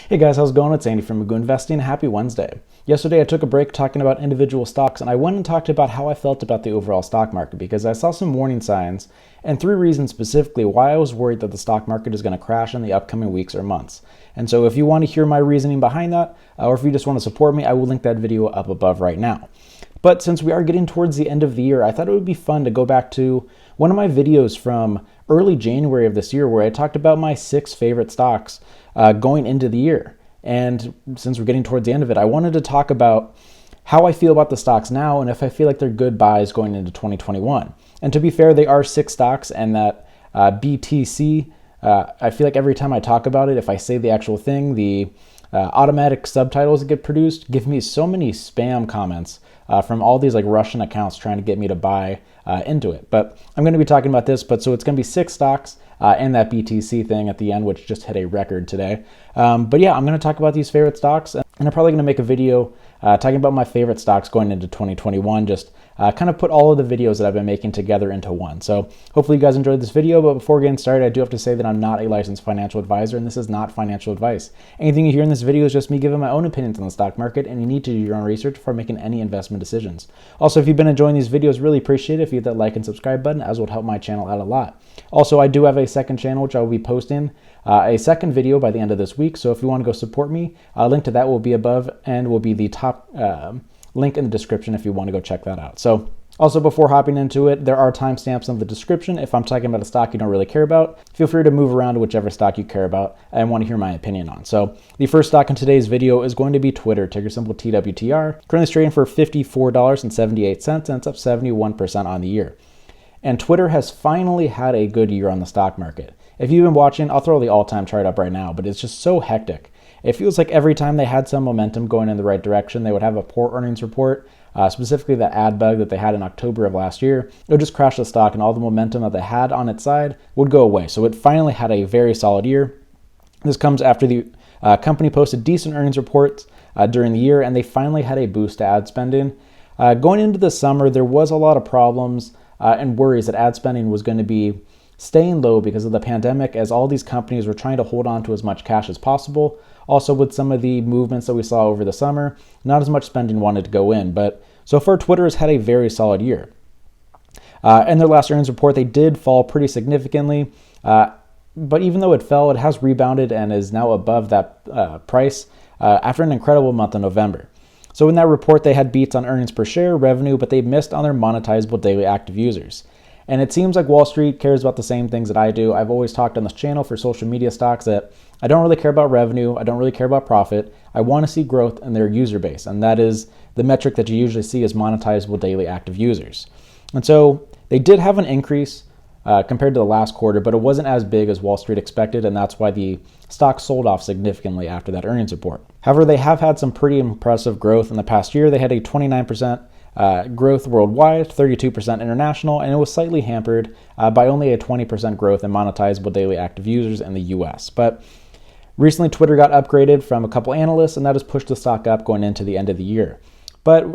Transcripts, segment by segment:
Hey guys, how's it going? It's Andy from Magoo Investing. Happy Wednesday. Yesterday I took a break talking about individual stocks and I went and talked about how I felt about the overall stock market because I saw some warning signs and 3 reasons specifically why I was worried that the stock market is going to crash in the upcoming weeks or months. And so if you want to hear my reasoning behind that, or if you just want to support me, I will link that video up above right now. But since we are getting towards the end of the year, I thought it would be fun to go back to one of my videos from early January of this year where I talked about my 6 favorite stocks going into the year. And since we're getting towards the end of it, I wanted to talk about how I feel about the stocks now and if I feel like they're good buys going into 2021. And to be fair, they are 6 stocks, and that BTC, I feel like every time I talk about it, if I say the actual thing, the automatic subtitles that get produced give me so many spam comments from all these like Russian accounts trying to get me to buy into it. But I'm going to be talking about this, so it's going to be 6 stocks and that BTC thing at the end, which just hit a record today. But yeah, I'm going to talk about these favorite stocks, and I'm probably going to make a video talking about my favorite stocks going into 2021, just kind of put all of the videos that I've been making together into one. So hopefully you guys enjoyed this video, but before getting started, I do have to say that I'm not a licensed financial advisor, and this is not financial advice. Anything you hear in this video is just me giving my own opinions on the stock market, and you need to do your own research before making any investment decisions. Also, if you've been enjoying these videos, really appreciate it if you hit that like and subscribe button, as would help my channel out a lot. Also, I do have a second channel, which I will be posting a second video by the end of this week. So if you want to go support me, a link to that will be above and will be the top link in the description if you want to go check that out. So also, before hopping into it, there are timestamps in the description. If I'm talking about a stock you don't really care about, feel free to move around to whichever stock you care about and want to hear my opinion on. So the first stock in today's video is going to be Twitter, ticker symbol TWTR. Currently trading for $54.78, and it's up 71% on the year. And Twitter has finally had a good year on the stock market. If you've been watching, I'll throw the all-time chart up right now, but it's just so hectic. It feels like every time they had some momentum going in the right direction, they would have a poor earnings report, specifically the ad bug that they had in October of last year. It would just crash the stock, and all the momentum that they had on its side would go away. So it finally had a very solid year. This comes after the company posted decent earnings reports during the year, and they finally had a boost to ad spending. Going into the summer, there was a lot of problems and worries that ad spending was going to be staying low because of the pandemic, as all these companies were trying to hold on to as much cash as possible. Also, with some of the movements that we saw over the summer, not as much spending wanted to go in. But so far, Twitter has had a very solid year. In their last earnings report, they did fall pretty significantly. But even though it fell, it has rebounded and is now above that price after an incredible month of November. So in that report, they had beats on earnings per share, revenue, but they missed on their monetizable daily active users. And it seems like Wall Street cares about the same things that I do. I've always talked on this channel for social media stocks that I don't really care about revenue. I don't really care about profit. I want to see growth in their user base. And that is the metric that you usually see as monetizable daily active users. And so they did have an increase compared to the last quarter, but it wasn't as big as Wall Street expected. And that's why the stock sold off significantly after that earnings report. However, they have had some pretty impressive growth in the past year. They had a 29% growth worldwide, 32% international, and it was slightly hampered by only a 20% growth in monetizable daily active users in the US. But recently, Twitter got upgraded from a couple analysts, and that has pushed the stock up going into the end of the year. But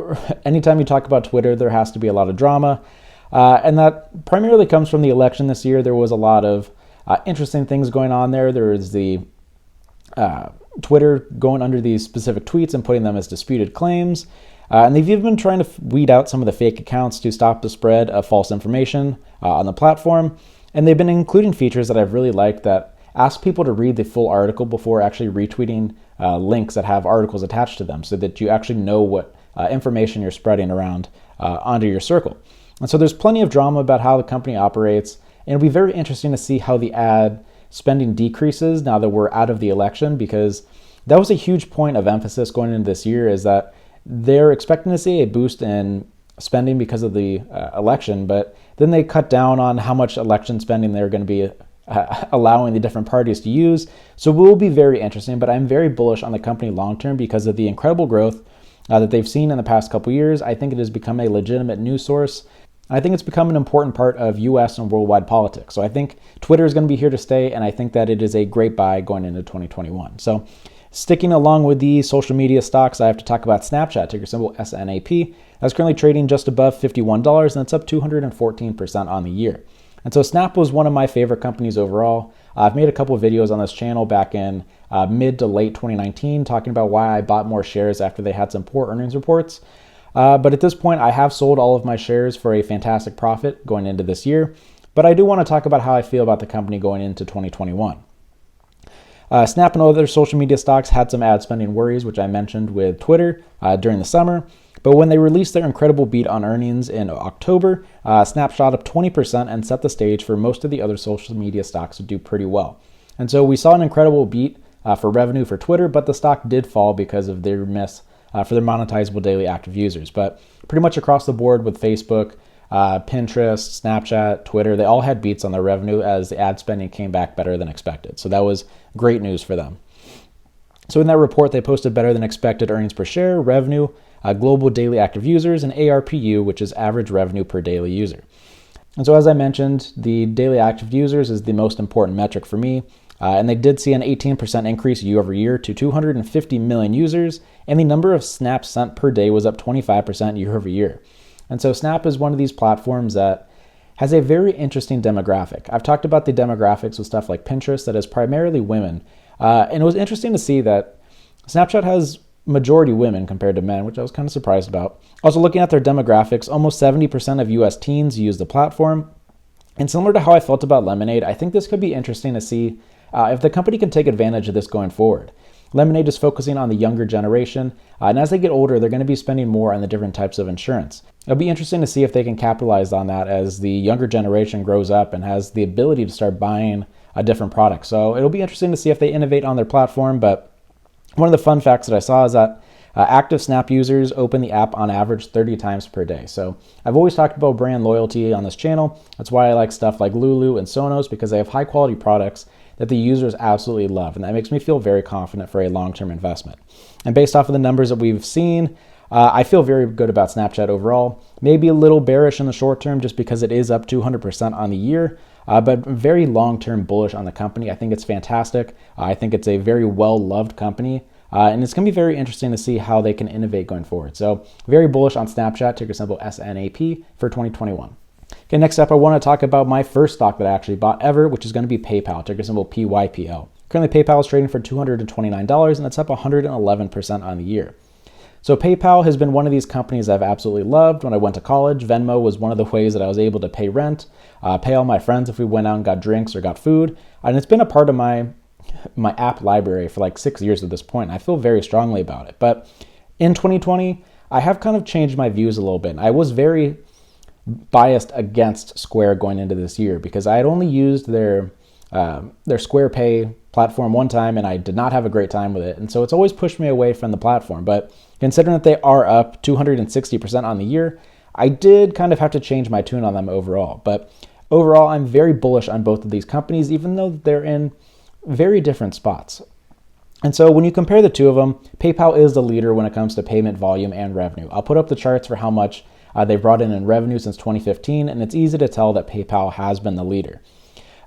anytime you talk about Twitter, there has to be a lot of drama, and that primarily comes from the election this year. There was a lot of interesting things going on there. There is the Twitter going under these specific tweets and putting them as disputed claims. And they've even been trying to weed out some of the fake accounts to stop the spread of false information on the platform. And they've been including features that I've really liked that ask people to read the full article before actually retweeting links that have articles attached to them, so that you actually know what information you're spreading around onto your circle. And so there's plenty of drama about how the company operates. And it'll be very interesting to see how the ad spending decreases now that we're out of the election, because that was a huge point of emphasis going into this year, is that they're expecting to see a boost in spending because of the election, but then they cut down on how much election spending they're going to be allowing the different parties to use. So it will be very interesting, but I'm very bullish on the company long term because of the incredible growth that they've seen in the past couple years. I think it has become a legitimate news source. I think it's become an important part of US and worldwide politics. So I think Twitter is going to be here to stay, and I think that it is a great buy going into 2021. So sticking along with the social media stocks, I have to talk about Snapchat, ticker symbol SNAP. That's currently trading just above $51, and it's up 214% on the year. And so Snap was one of my favorite companies overall. I've made a couple of videos on this channel back in mid to late 2019 talking about why I bought more shares after they had some poor earnings reports. But at this point, I have sold all of my shares for a fantastic profit going into this year. But I do want to talk about how I feel about the company going into 2021. Snap and other social media stocks had some ad spending worries, which I mentioned with Twitter during the summer. But when they released their incredible beat on earnings in October, Snap shot up 20% and set the stage for most of the other social media stocks to do pretty well. And so we saw an incredible beat for revenue for Twitter, but the stock did fall because of their miss for their monetizable daily active users. But pretty much across the board with Facebook, Pinterest, Snapchat, Twitter, they all had beats on their revenue as the ad spending came back better than expected. So that was great news for them. So in that report, they posted better than expected earnings per share, revenue, global daily active users, and ARPU, which is average revenue per daily user. And so as I mentioned, the daily active users is the most important metric for me. And they did see an 18% increase year over year to 250 million users, and the number of snaps sent per day was up 25% year over year. And so Snap is one of these platforms that has a very interesting demographic. I've talked about the demographics with stuff like Pinterest that is primarily women. And it was interesting to see that Snapchat has majority women compared to men, which I was kind of surprised about. Also looking at their demographics, almost 70% of US teens use the platform. And similar to how I felt about Lemonade, I think this could be interesting to see if the company can take advantage of this going forward. Lemonade is focusing on the younger generation, and as they get older, they're going to be spending more on the different types of insurance. It'll be interesting to see if they can capitalize on that as the younger generation grows up and has the ability to start buying a different product. So it'll be interesting to see if they innovate on their platform, but one of the fun facts that I saw is that active Snap users open the app on average 30 times per day. So I've always talked about brand loyalty on this channel. That's why I like stuff like Lulu and Sonos, because they have high quality products that the users absolutely love. And that makes me feel very confident for a long-term investment. And based off of the numbers that we've seen, I feel very good about Snapchat overall. Maybe a little bearish in the short term just because it is up 200% on the year, but very long-term bullish on the company. I think it's fantastic. I think it's a very well-loved company. And it's going to be very interesting to see how they can innovate going forward. So very bullish on Snapchat, ticker symbol SNAP for 2021. Okay, next up, I want to talk about my first stock that I actually bought ever, which is going to be PayPal, ticker symbol PYPL. Currently, PayPal is trading for $229, and it's up 111% on the year. So PayPal has been one of these companies I've absolutely loved. When I went to college, Venmo was one of the ways that I was able to pay rent, pay all my friends if we went out and got drinks or got food, and it's been a part of my app library for like 6 years at this point. I feel very strongly about it. But in 2020, I have kind of changed my views a little bit. I was very biased against Square going into this year because I had only used their Square Pay platform one time and I did not have a great time with it. And so it's always pushed me away from the platform. But considering that they are up 260% on the year, I did kind of have to change my tune on them overall. But overall, I'm very bullish on both of these companies, even though they're in very different spots. And so when you compare the two of them, PayPal is the leader when it comes to payment volume and revenue. I'll put up the charts for how much they've brought in revenue since 2015, and it's easy to tell that PayPal has been the leader.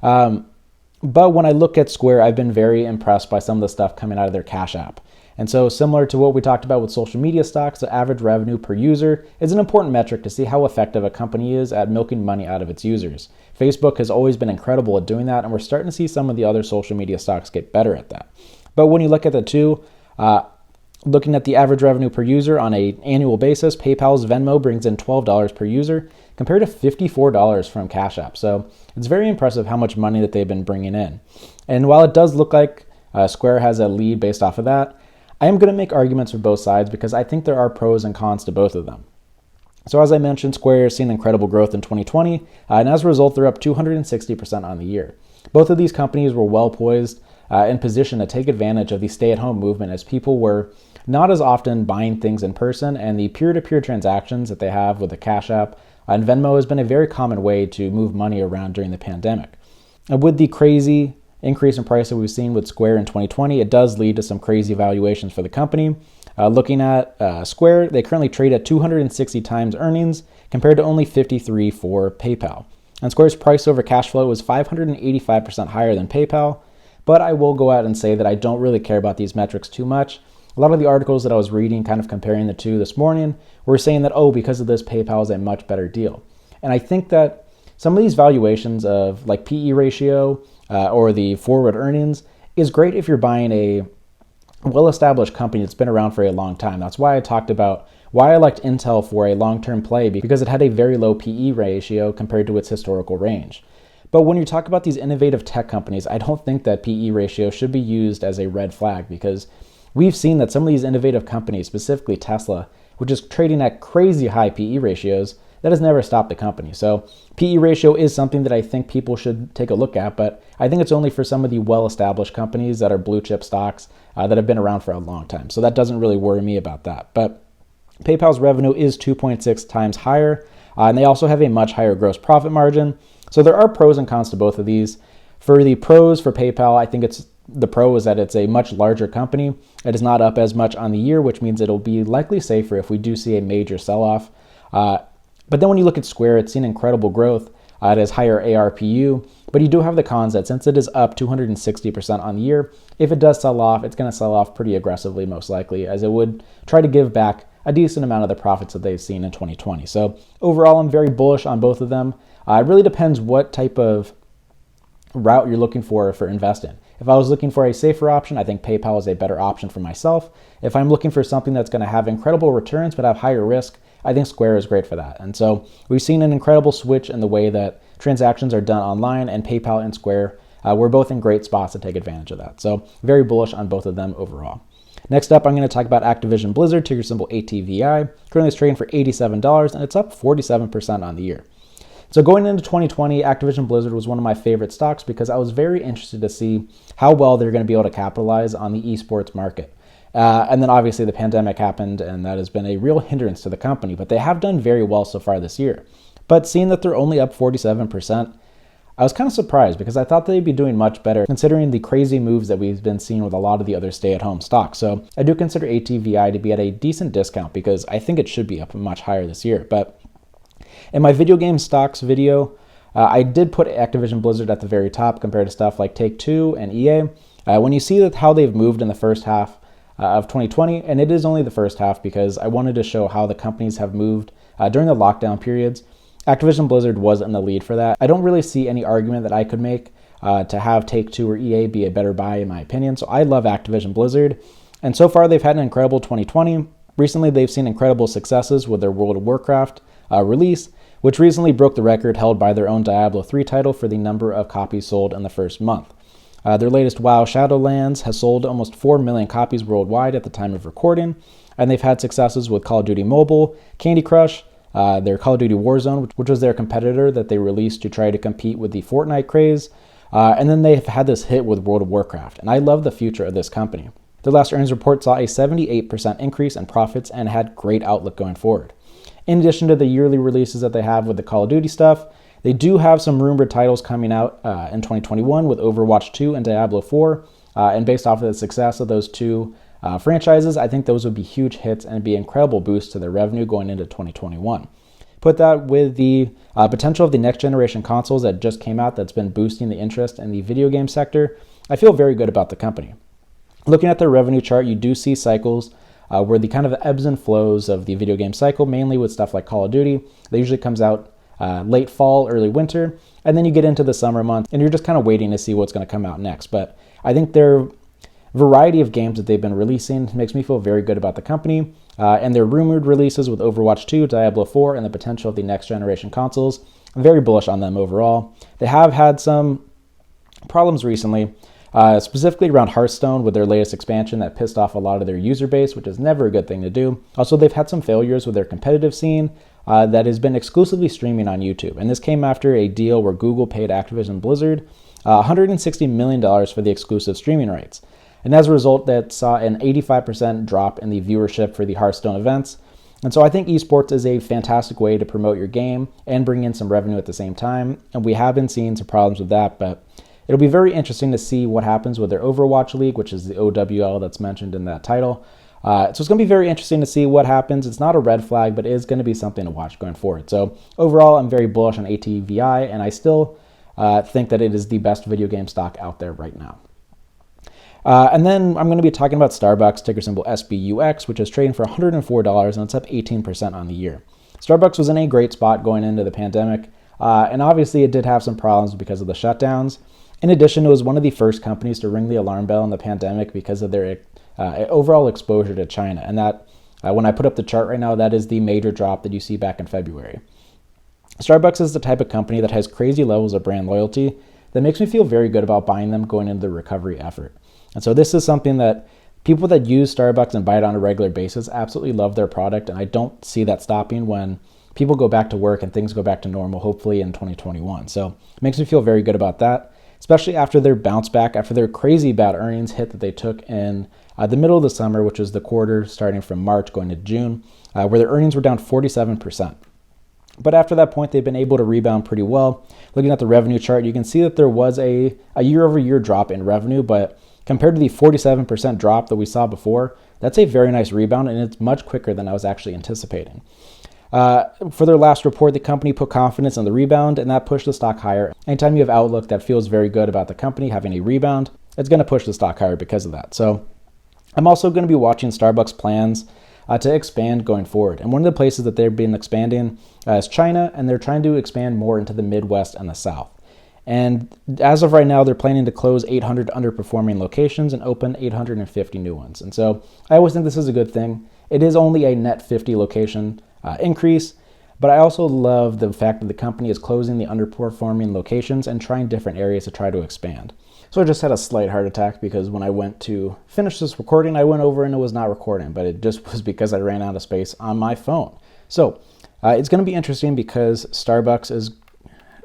But when I look at Square, I've been very impressed by some of the stuff coming out of their Cash App. And so similar to what we talked about with social media stocks, the average revenue per user is an important metric to see how effective a company is at milking money out of its users. Facebook has always been incredible at doing that, and we're starting to see some of the other social media stocks get better at that. But when you look at the two, looking at the average revenue per user on an annual basis, PayPal's Venmo brings in $12 per user compared to $54 from Cash App. So it's very impressive how much money that they've been bringing in. And while it does look like Square has a lead based off of that, I am going to make arguments for both sides because I think there are pros and cons to both of them. So as I mentioned, Square has seen incredible growth in 2020, and as a result, they're up 260% on the year. Both of these companies were well poised in position to take advantage of the stay-at-home movement as people were not as often buying things in person, and the peer-to-peer transactions that they have with the Cash App and Venmo has been a very common way to move money around during the pandemic. And with the crazy increase in price that we've seen with Square in 2020, it does lead to some crazy valuations for the company. Looking at Square, they currently trade at 260 times earnings compared to only 53 for PayPal. And Square's price over cash flow is 585% higher than PayPal, but I will go out and say that I don't really care about these metrics too much. A lot of the articles that I was reading kind of comparing the two this morning were saying that, oh, because of this, PayPal is a much better deal. And I think that some of these valuations of like PE ratio or the forward earnings is great if you're buying a well-established company that's been around for a long time. That's why I talked about why I liked Intel for a long-term play, because it had a very low PE ratio compared to its historical range. But when you talk about these innovative tech companies, I don't think that PE ratio should be used as a red flag, because we've seen that some of these innovative companies, specifically Tesla, which is trading at crazy high PE ratios, that has never stopped the company. So PE ratio is something that I think people should take a look at, but I think it's only for some of the well-established companies that are blue chip stocks that have been around for a long time. So that doesn't really worry me about that. But PayPal's revenue is 2.6 times higher, and they also have a much higher gross profit margin. So there are pros and cons to both of these. For the pros for PayPal, I think the pro is that it's a much larger company. It is not up as much on the year, which means it'll be likely safer if we do see a major sell-off. But then when you look at Square, it's seen incredible growth. It has higher ARPU, but you do have the cons that since it is up 260% on the year, if it does sell off, it's going to sell off pretty aggressively, most likely, as it would try to give back a decent amount of the profits that they've seen in 2020. So overall, I'm very bullish on both of them. It really depends what type of route you're looking for investing. If I was looking for a safer option, I think PayPal is a better option for myself. If I'm looking for something that's going to have incredible returns but have higher risk, I think Square is great for that. And so we've seen an incredible switch in the way that transactions are done online, and PayPal and Square, we're both in great spots to take advantage of that. So very bullish on both of them overall. Next up, I'm going to talk about Activision Blizzard, ticker symbol ATVI. Currently it's trading for $87, and it's up 47% on the year. So going into 2020, Activision Blizzard was one of my favorite stocks because I was very interested to see how well they're going to be able to capitalize on the esports market. And then obviously the pandemic happened, and that has been a real hindrance to the company, but they have done very well so far this year. But seeing that they're only up 47%, I was kind of surprised because I thought they'd be doing much better considering the crazy moves that we've been seeing with a lot of the other stay-at-home stocks. So I do consider ATVI to be at a decent discount because I think it should be up much higher this year. But in my video game stocks video, I did put Activision Blizzard at the very top compared to stuff like Take-Two and EA. When you see how they've moved in the first half of 2020, and it is only the first half because I wanted to show how the companies have moved during the lockdown periods, Activision Blizzard was in the lead for that. I don't really see any argument that I could make to have Take-Two or EA be a better buy in my opinion. So I love Activision Blizzard. And so far they've had an incredible 2020. Recently they've seen incredible successes with their World of Warcraft release, which recently broke the record held by their own Diablo 3 title for the number of copies sold in the first month. Their latest WoW Shadowlands has sold almost 4 million copies worldwide at the time of recording, and they've had successes with Call of Duty Mobile, Candy Crush, their Call of Duty Warzone, which was their competitor that they released to try to compete with the Fortnite craze, and then they've had this hit with World of Warcraft, and I love the future of this company. Their last earnings report saw a 78% increase in profits and had great outlook going forward. In addition to the yearly releases that they have with the Call of Duty stuff, they do have some rumored titles coming out in 2021 with Overwatch 2 and Diablo 4, and based off of the success of those two franchises, I think those would be huge hits and be an incredible boost to their revenue going into 2021. Put that with the potential of the next generation consoles that just came out that's been boosting the interest in the video game sector, I feel very good about the company. Looking at their revenue chart, you do see cycles where the kind of ebbs and flows of the video game cycle, mainly with stuff like Call of Duty, that usually comes out late fall, early winter, and then you get into the summer months and you're just kind of waiting to see what's going to come out next. But I think their variety of games that they've been releasing makes me feel very good about the company, and their rumored releases with Overwatch 2, Diablo 4, and the potential of the next generation consoles, I'm very bullish on them overall. They have had some problems recently, specifically around Hearthstone with their latest expansion that pissed off a lot of their user base, which is never a good thing to do. Also, they've had some failures with their competitive scene that has been exclusively streaming on YouTube. And this came after a deal where Google paid Activision Blizzard $160 million for the exclusive streaming rights. And as a result, that saw an 85% drop in the viewership for the Hearthstone events. And so I think esports is a fantastic way to promote your game and bring in some revenue at the same time. And we have been seeing some problems with that, but it'll be very interesting to see what happens with their Overwatch League, which is the OWL that's mentioned in that title. So it's going to be very interesting to see what happens. It's not a red flag, but it is going to be something to watch going forward. So overall, I'm very bullish on ATVI, and I still think that it is the best video game stock out there right now. And then I'm going to be talking about Starbucks, ticker symbol SBUX, which is trading for $104, and it's up 18% on the year. Starbucks was in a great spot going into the pandemic. And obviously it did have some problems because of the shutdowns. In addition, it was one of the first companies to ring the alarm bell in the pandemic because of their overall exposure to China. And that, when I put up the chart right now, that is the major drop that you see back in February. Starbucks is the type of company that has crazy levels of brand loyalty that makes me feel very good about buying them going into the recovery effort. And so this is something that people that use Starbucks and buy it on a regular basis absolutely love their product, and I don't see that stopping when people go back to work and things go back to normal, hopefully in 2021. So it makes me feel very good about that, especially after their bounce back, after their crazy bad earnings hit that they took in the middle of the summer, which was the quarter starting from March going to June, where their earnings were down 47%. But after that point, they've been able to rebound pretty well. Looking at the revenue chart, you can see that there was a year-over-year drop in revenue, but compared to the 47% drop that we saw before, that's a very nice rebound, and it's much quicker than I was actually anticipating. For their last report, the company put confidence in the rebound, and that pushed the stock higher. Anytime you have outlook that feels very good about the company having a rebound, it's going to push the stock higher because of that. So I'm also going to be watching Starbucks plans to expand going forward. And one of the places that they've been expanding is China, and they're trying to expand more into the Midwest and the South. And as of right now, they're planning to close 800 underperforming locations and open 850 new ones. And so I always think this is a good thing. It is only a net 50 location increase, but I also love the fact that the company is closing the underperforming locations and trying different areas to try to expand. So I just had a slight heart attack because when I went to finish this recording, I went over and it was not recording, but it just was because I ran out of space on my phone. So it's going to be interesting because Starbucks is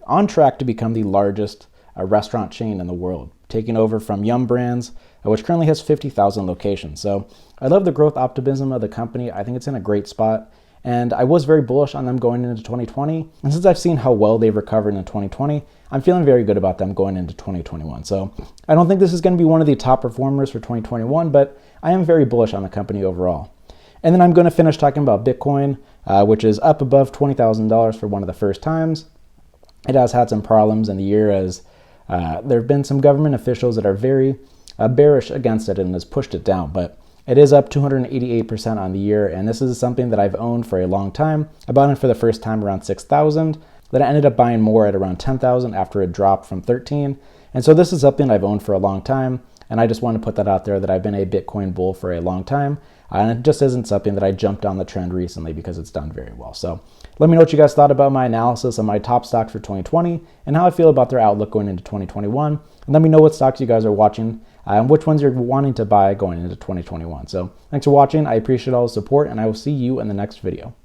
on track to become the largest restaurant chain in the world, taking over from Yum Brands, which currently has 50,000 locations. So I love the growth optimism of the company. I think it's in a great spot. And I was very bullish on them going into 2020. And since I've seen how well they've recovered in 2020, I'm feeling very good about them going into 2021. So I don't think this is going to be one of the top performers for 2021, but I am very bullish on the company overall. And then I'm going to finish talking about Bitcoin, which is up above $20,000 for one of the first times. It has had some problems in the year as there have been some government officials that are very bearish against it and has pushed it down. But it is up 288% on the year, and this is something that I've owned for a long time. I bought it for the first time around 6,000. Then I ended up buying more at around 10,000 after it dropped from 13. And so this is something I've owned for a long time, and I just want to put that out there that I've been a Bitcoin bull for a long time. And it just isn't something that I jumped on the trend recently because it's done very well. So let me know what you guys thought about my analysis of my top stocks for 2020 and how I feel about their outlook going into 2021. And let me know what stocks you guys are watching and which ones you're wanting to buy going into 2021. So thanks for watching. I appreciate all the support, and I will see you in the next video.